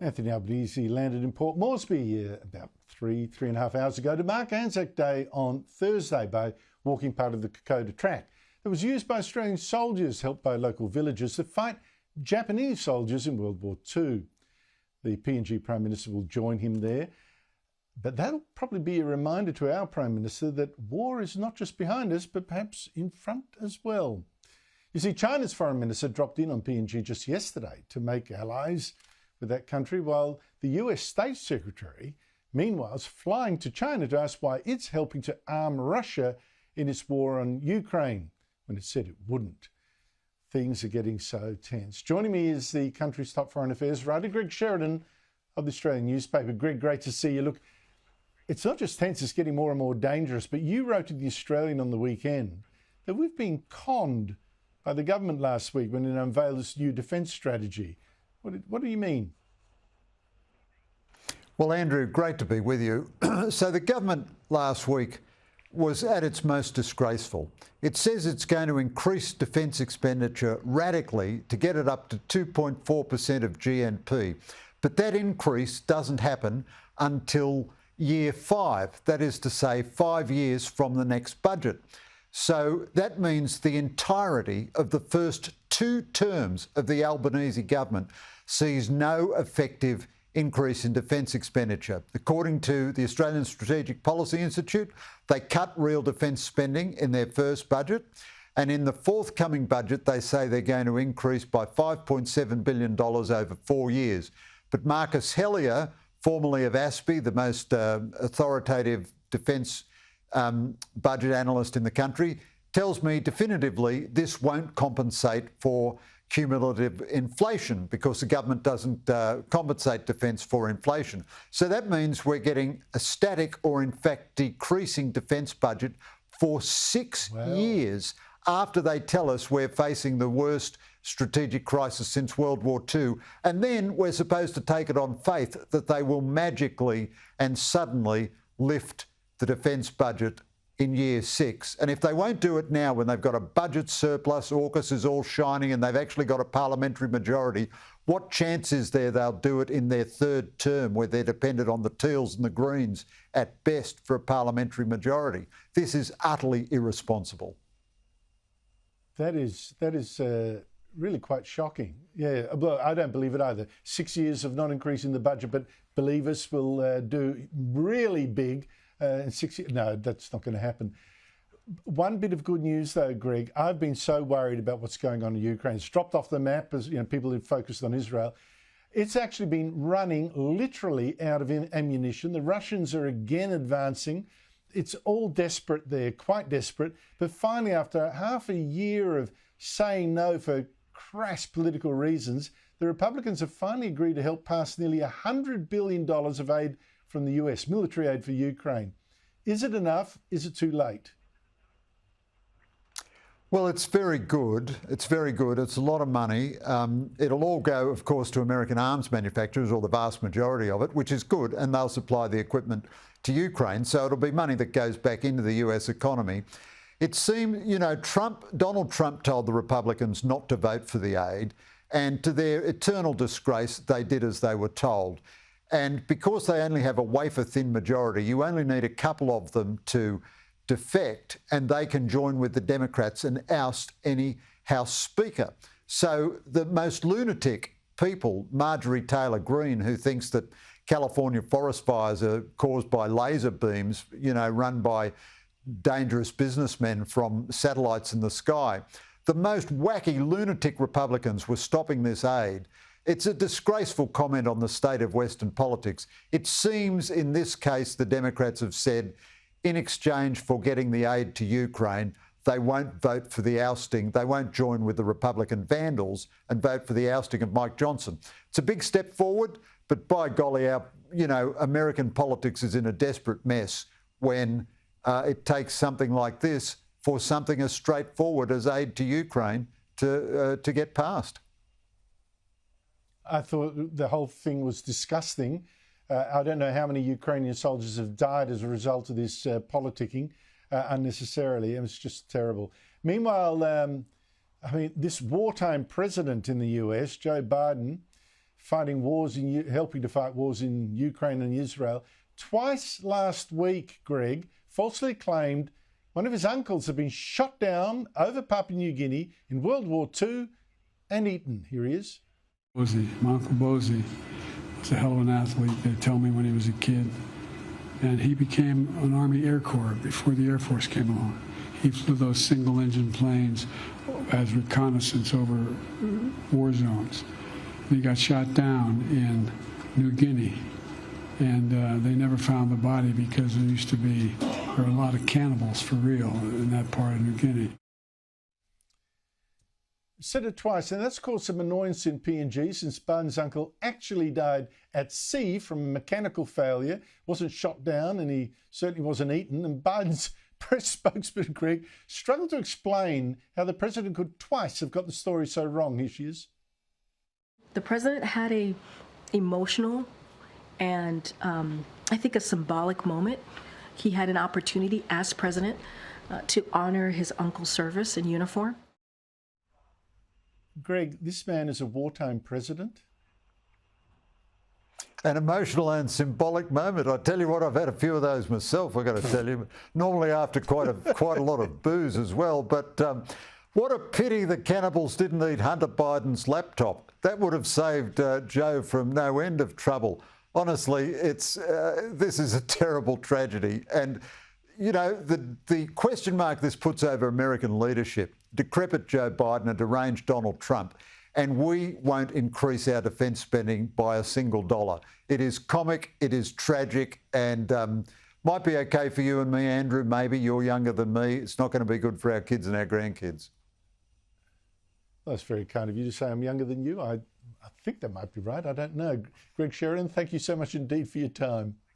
Anthony Albanese landed in Port Moresby about three and a half hours ago to mark Anzac Day on Thursday by walking part of the Kokoda track that was used by Australian soldiers helped by local villagers to fight Japanese soldiers in World War II. The PNG Prime Minister will join him there, but that'll probably be a reminder to our Prime Minister that war is not just behind us, but perhaps in front as well. You see, China's Foreign Minister dropped in on PNG just yesterday to make allies with that country, while the US State Secretary, meanwhile, is flying to China to ask why it's helping to arm Russia in its war on Ukraine, when it said it wouldn't. Things are getting so tense. Joining me is the country's top foreign affairs writer, Greg Sheridan of the Australian newspaper. Greg, great to see you. Look, it's not just tense, it's getting more and more dangerous, but you wrote to the Australian on the weekend that we've been conned by the government last week when it unveiled its new defence strategy. What do you mean? Well, Andrew, great to be with you. So the government last week was at its most disgraceful. It says it's going to increase defence expenditure radically to get it up to 2.4% of GNP. But that increase doesn't happen until year 5, that is to say 5 years from the next budget. So that means the entirety of the first 2 terms of the Albanese government sees no effective increase in defence expenditure. According to the Australian Strategic Policy Institute, they cut real defence spending in their first budget, and in the forthcoming budget they say they're going to increase by $5.7 billion over 4 years. But Marcus Hellier, formerly of ASPI, the most authoritative defence budget analyst in the country, tells me definitively this won't compensate for cumulative inflation because the government doesn't compensate defence for inflation. So that means we're getting a static or in fact decreasing defence budget for 6 years after they tell us we're facing the worst strategic crisis since World War II. And then we're supposed to take it on faith that they will magically and suddenly lift the defence budget in year 6. And if they won't do it now when they've got a budget surplus, AUKUS is all shining and they've actually got a parliamentary majority, what chance is there they'll do it in their 3rd term where they're dependent on the Teals and the Greens at best for a parliamentary majority? This is utterly irresponsible. That is really quite shocking. Yeah, well, I don't believe it either. 6 years of not increasing the budget, but believe us, will do really big in 6 years. No, that's not going to happen. One bit of good news, though, Greg. I've been so worried about what's going on in Ukraine. It's dropped off the map as people who focused on Israel. It's actually been running literally out of ammunition. The Russians are again advancing. It's all desperate there, quite desperate. But finally, after half a year of saying no for crass political reasons, the Republicans have finally agreed to help pass nearly $100 billion of aid from the US, military aid for Ukraine. Is it enough? Is it too late? Well, it's very good. It's very good. It's a lot of money. It'll all go, of course, to American arms manufacturers, or the vast majority of it, which is good, and they'll supply the equipment to Ukraine. So it'll be money that goes back into the US economy. It seemed, Donald Trump told the Republicans not to vote for the aid, and to their eternal disgrace, they did as they were told. And because they only have a wafer-thin majority, you only need a couple of them to defect, and they can join with the Democrats and oust any House Speaker. So the most lunatic people, Marjorie Taylor Greene, who thinks that California forest fires are caused by laser beams, run by dangerous businessmen from satellites in the sky. The most wacky lunatic Republicans were stopping this aid. It's a disgraceful comment on the state of Western politics. It seems in this case the Democrats have said, in exchange for getting the aid to Ukraine, they won't vote for the ousting. They won't join with the Republican vandals and vote for the ousting of Mike Johnson. It's a big step forward, but by golly, American politics is in a desperate mess when it takes something like this for something as straightforward as aid to Ukraine to get passed. I thought the whole thing was disgusting. I don't know how many Ukrainian soldiers have died as a result of this politicking unnecessarily. It was just terrible. Meanwhile, this wartime president in the US, Joe Biden, fighting wars helping to fight wars in Ukraine and Israel. Twice last week, Greg falsely claimed one of his uncles had been shot down over Papua New Guinea in World War II and eaten. Here he is. My Uncle Bosie was a hell of an athlete, they tell me, when he was a kid. And he became an Army Air Corps before the Air Force came along. He flew those single-engine planes as reconnaissance over war zones. He got shot down in New Guinea, and they never found the body because there were a lot of cannibals for real in that part of New Guinea. Said it twice, and that's caused some annoyance in PNG since Biden's uncle actually died at sea from a mechanical failure, wasn't shot down, and he certainly wasn't eaten. And Biden's press spokesman, Greg, struggled to explain how the president could twice have got the story so wrong. Here she is. The president had a emotional and I think a symbolic moment. He had an opportunity as president to honor his uncle's service in uniform. Greg, this man is a wartime president. An emotional and symbolic moment. I tell you what, I've had a few of those myself, I've got to tell you. Normally after quite a lot of booze as well. But what a pity the cannibals didn't eat Hunter Biden's laptop. That would have saved Joe from no end of trouble. Honestly, this is a terrible tragedy. And, you know, the question mark this puts over American leadership, decrepit Joe Biden and deranged Donald Trump, and we won't increase our defence spending by a single dollar. It is comic, it is tragic, and might be okay for you and me, Andrew. Maybe you're younger than me. It's not going to be good for our kids and our grandkids. Well, that's very kind of you to say I'm younger than you. I think that might be right. I don't know. Greg Sheridan, thank you so much indeed for your time.